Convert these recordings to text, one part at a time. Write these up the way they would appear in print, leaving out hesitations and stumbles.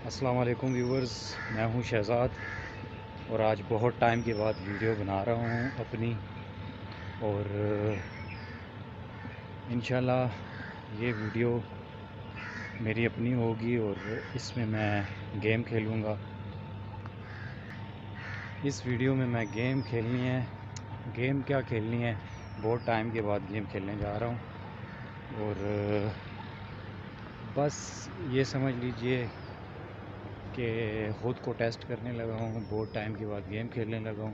अस्सलाम वालेकुम व्यूवर्स, मैं हूं शहज़ाद और आज बहुत टाइम के बाद वीडियो बना रहा हूं अपनी। और इंशाल्लाह ये वीडियो मेरी अपनी होगी और इसमें मैं गेम खेलूँगा। इस वीडियो में मैं गेम खेलनी है, गेम क्या खेलनी है, बहुत टाइम के बाद गेम खेलने जा रहा हूं। और बस ये समझ लीजिए कि ख़ुद को टेस्ट करने लगा हूँ, बहुत टाइम के बाद गेम खेलने लगा हूँ।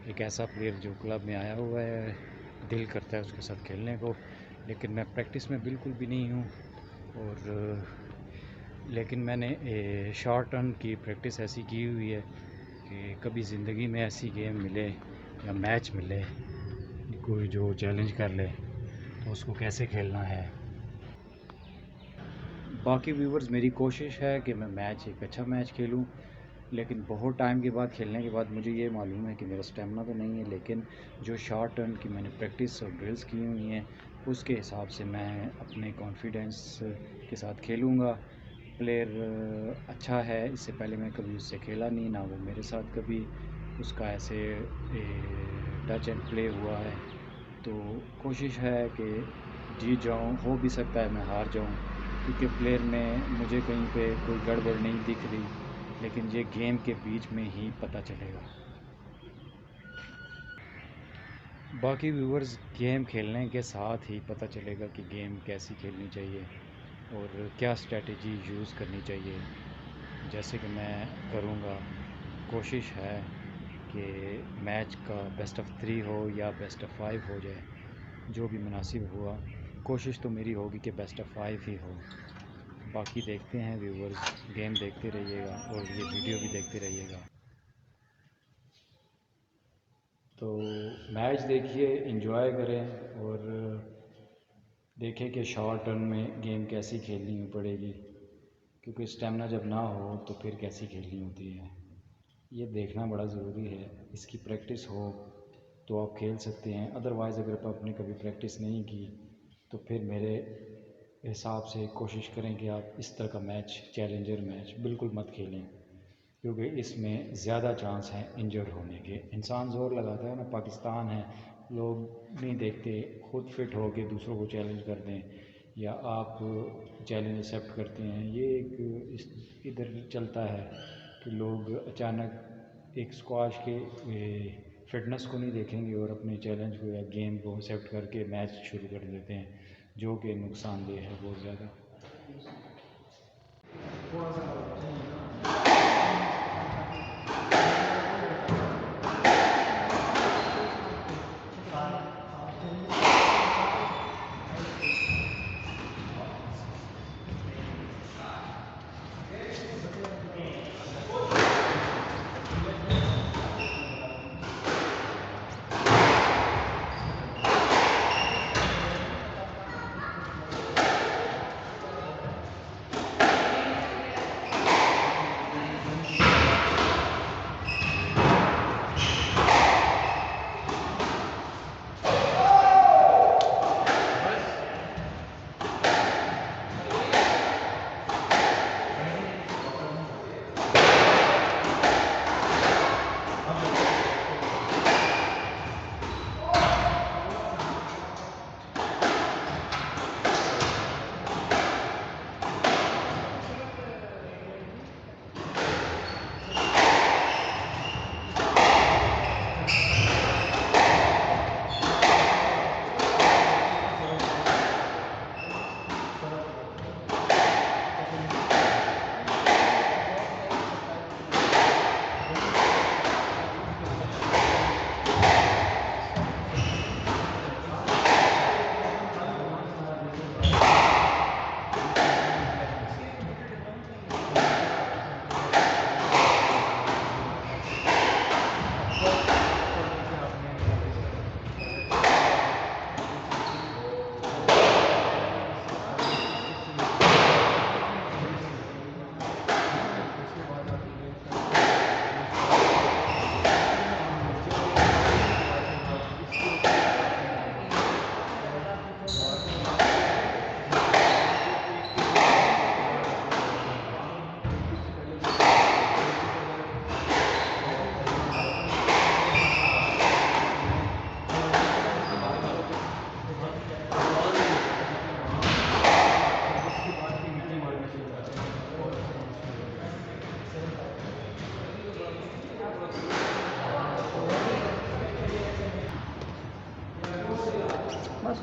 एक ऐसा प्लेयर जो क्लब में आया हुआ है, दिल करता है उसके साथ खेलने को, लेकिन मैं प्रैक्टिस में बिल्कुल भी नहीं हूँ। और लेकिन मैंने शॉर्ट रन की प्रैक्टिस ऐसी की हुई है कि कभी ज़िंदगी में ऐसी गेम मिले या मैच मिले कोई जो चैलेंज कर ले तो उसको कैसे खेलना है। बाकी व्यूवर्स, मेरी कोशिश है कि मैं एक अच्छा मैच खेलूं, लेकिन बहुत टाइम के बाद खेलने के बाद मुझे ये मालूम है कि मेरा स्टेमिना तो नहीं है, लेकिन जो शॉर्ट रन की मैंने प्रैक्टिस और ड्रिल्स की हुई हैं उसके हिसाब से मैं अपने कॉन्फिडेंस के साथ खेलूँगा। प्लेयर अच्छा है, इससे पहले मैं कभी उससे खेला नहीं, ना वो मेरे साथ कभी उसका ऐसे टच एंड प्ले हुआ है। तो कोशिश है कि जीत जाऊँ, हो भी सकता है मैं हार जाऊँ, क्योंकि प्लेयर में मुझे कहीं पे कोई गड़बड़ नहीं दिख रही, लेकिन ये गेम के बीच में ही पता चलेगा। बाकी व्यूवर्स, गेम खेलने के साथ ही पता चलेगा कि गेम कैसी खेलनी चाहिए और क्या स्ट्रेटजी यूज़ करनी चाहिए। जैसे कि मैं करूँगा, कोशिश है कि मैच का बेस्ट ऑफ 3 हो या बेस्ट ऑफ 5 हो जाए, जो भी मुनासिब हुआ। कोशिश तो मेरी होगी कि बेस्ट ऑफ 5 ही हो। बाकी देखते हैं व्यूवर्स, गेम देखते रहिएगा और ये वीडियो भी देखते रहिएगा। तो मैच देखिए, एंजॉय करें और देखें कि शॉर्ट रन में गेम कैसी खेलनी पड़ेगी, क्योंकि स्टेमिना जब ना हो तो फिर कैसी खेलनी होती है, ये देखना बड़ा ज़रूरी है। इसकी प्रैक्टिस हो तो आप खेल सकते हैं, अदरवाइज़ अगर आपने कभी प्रैक्टिस नहीं की तो फिर मेरे हिसाब से कोशिश करें कि आप इस तरह का मैच, चैलेंजर मैच बिल्कुल मत खेलें, क्योंकि इसमें ज़्यादा चांस हैं इंजर्ड होने के। इंसान ज़ोर लगाता है ना, पाकिस्तान है, लोग नहीं देखते, खुद फिट हो के दूसरों को चैलेंज कर दें या आप चैलेंज एक्सेप्ट करते हैं। ये एक इधर चलता है कि लोग अचानक एक स्क्वाश के फिटनेस को नहीं देखेंगे और अपने चैलेंज को या गेम को एक्सेप्ट करके मैच शुरू कर देते हैं, जो कि नुकसानदेह है बहुत ज़्यादा।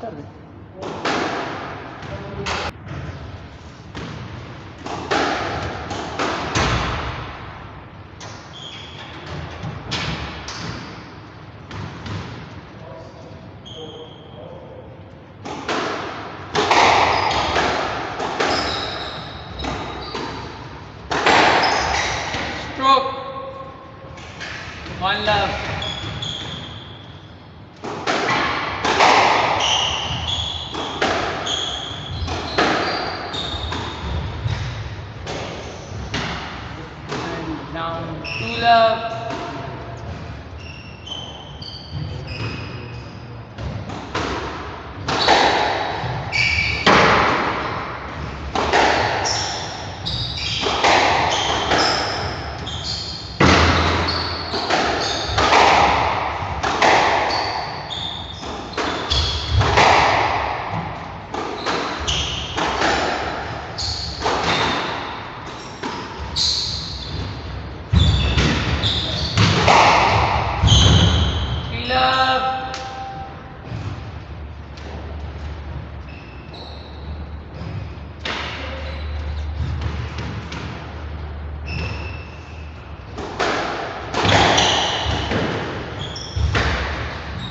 Stroke. One love. And down. Two love. Three love.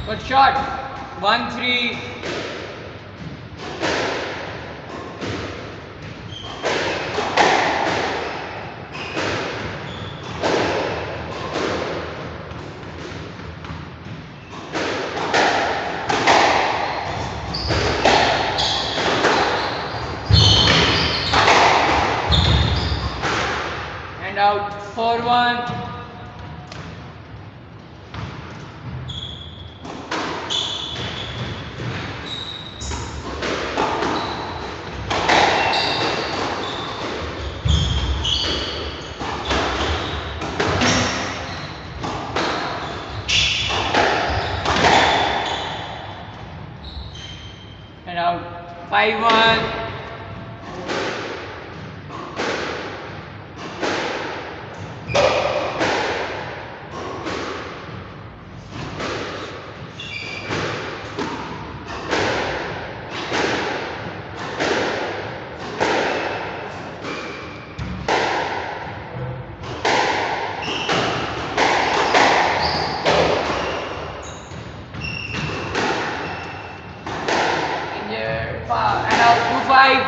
Good shot. 1-3. And out. 4-1. And out. 5-1. And out. 2-5.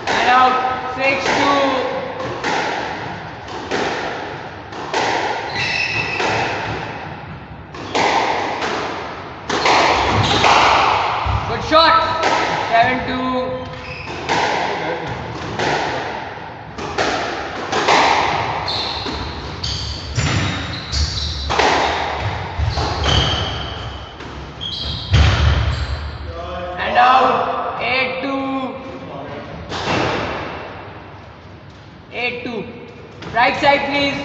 And out. 6-2. Good shot. 7-2. And out. 8-2. 8-2. Right side, please.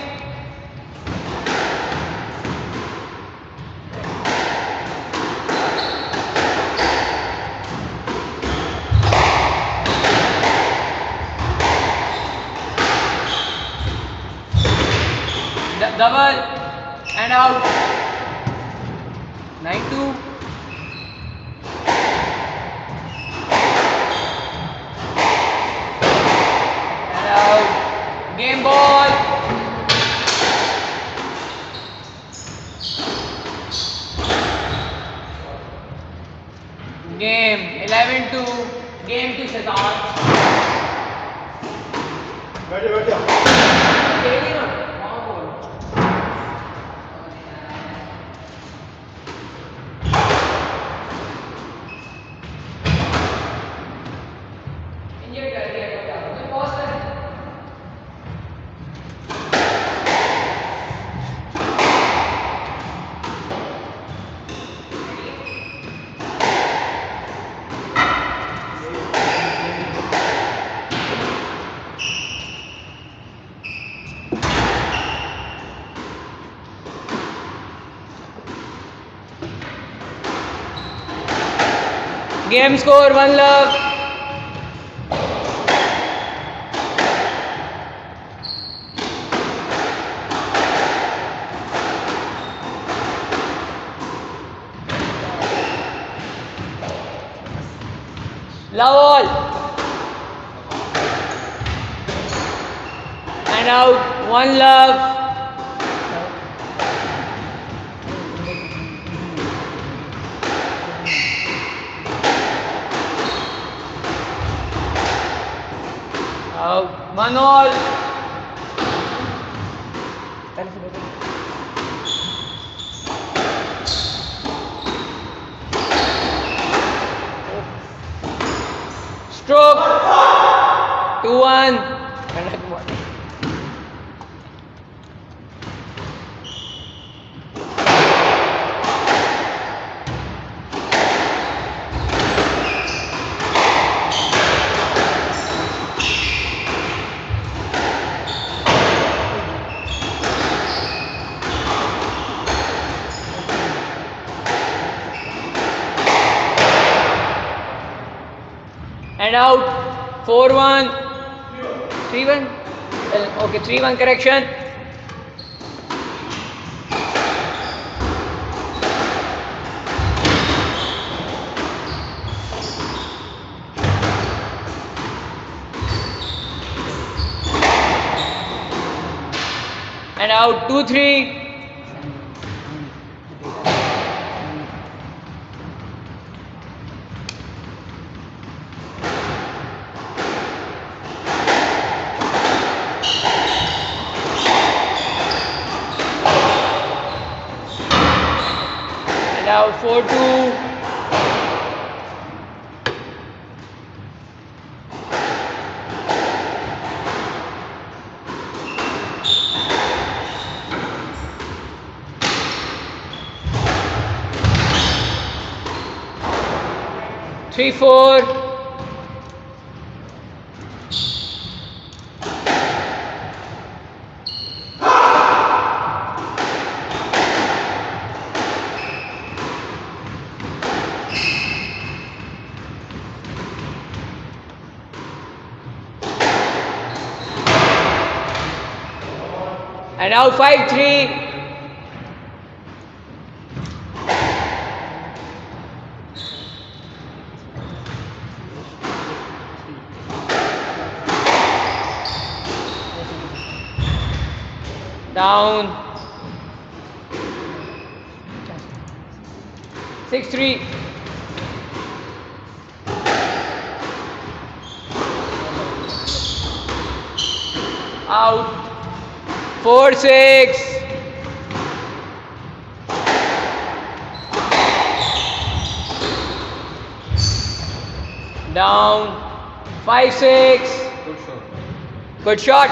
Double and out. 9-2. And out. Game ball. Game 11-2. Game to Shaitan. Game score 1 love. Love all. And out. 1 love. Out. 1 all. Stroke. 2-1. And out. 4-1. 3-1. Okay, 3-1 correction. And out. 2-3. And out. 4-2. Three, 4. And now 5-3. Down. 6-3. Out. 4-6. Down. 5-6. Good shot.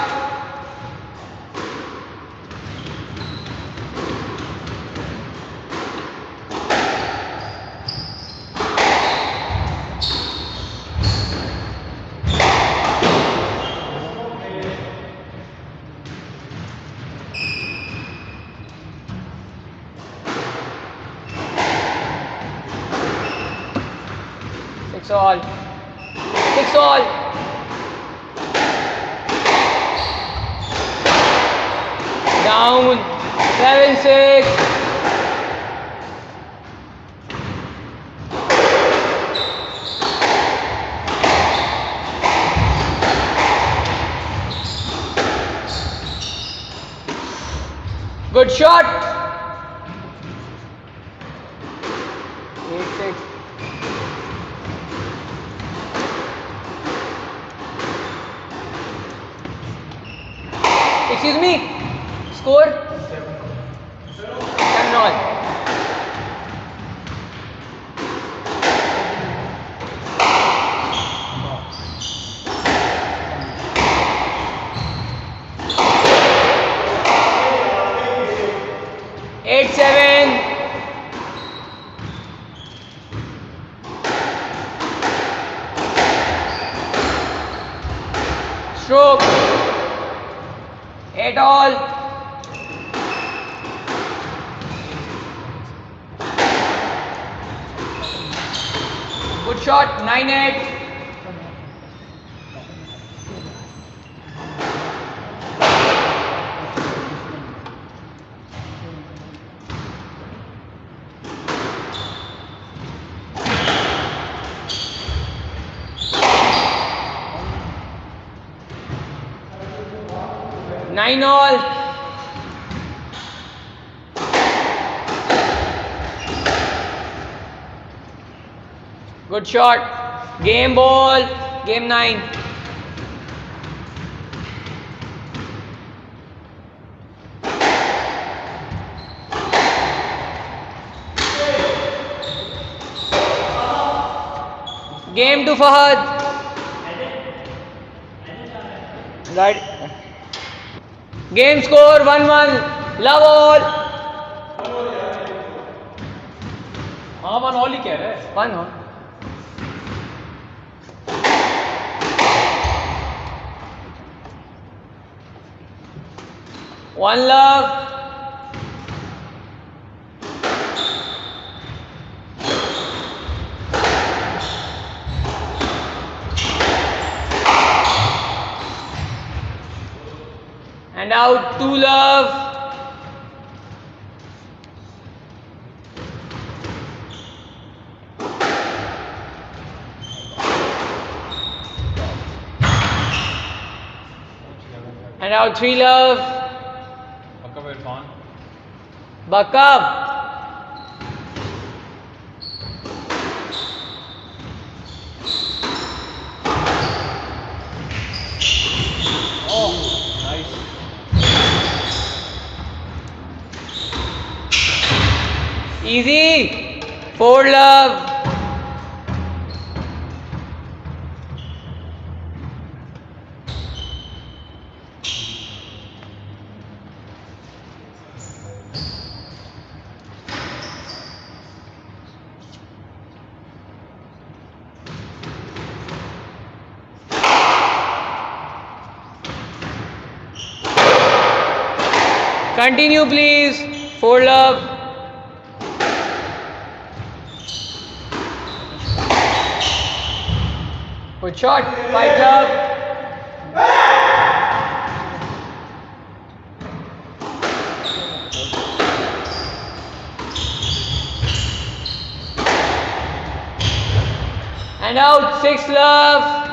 Six all. 6 all. Down. 7-6. Good shot. 8-6. Excuse me. Score 7-all. Eight, 7. Stroke. 8-all. Good shot. 9-8. Nine all. Good shot. Game ball. Game 9. Game to Fahad. Right. Game score 1-1. Love all. हाँ 1 all he कह रहा है 1-1. One love. And out 2 love. And out 3 love. पक्का Irfan Buck up. Oh nice Easy. 4 love. Continue please. 4 love. Good shot. 5 love. And out 6 love.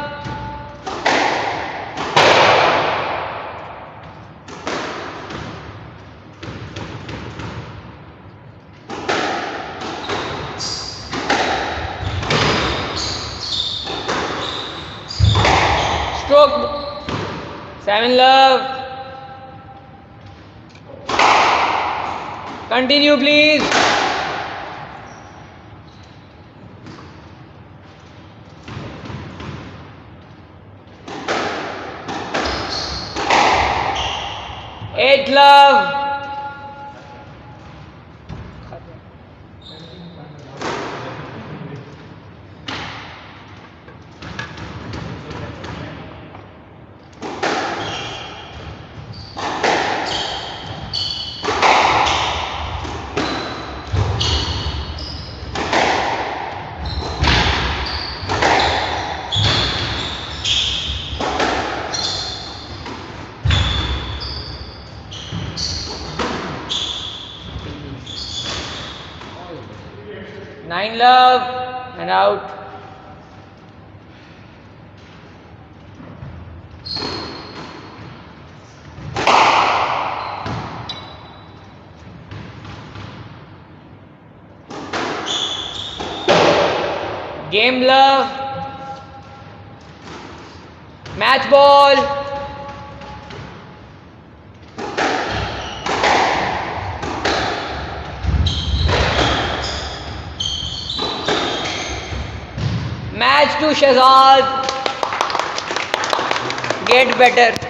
Stroke. 7 love. Continue please. Eight love. Nine love and out. Game love. Match ball. Match to Shahzad. Get better.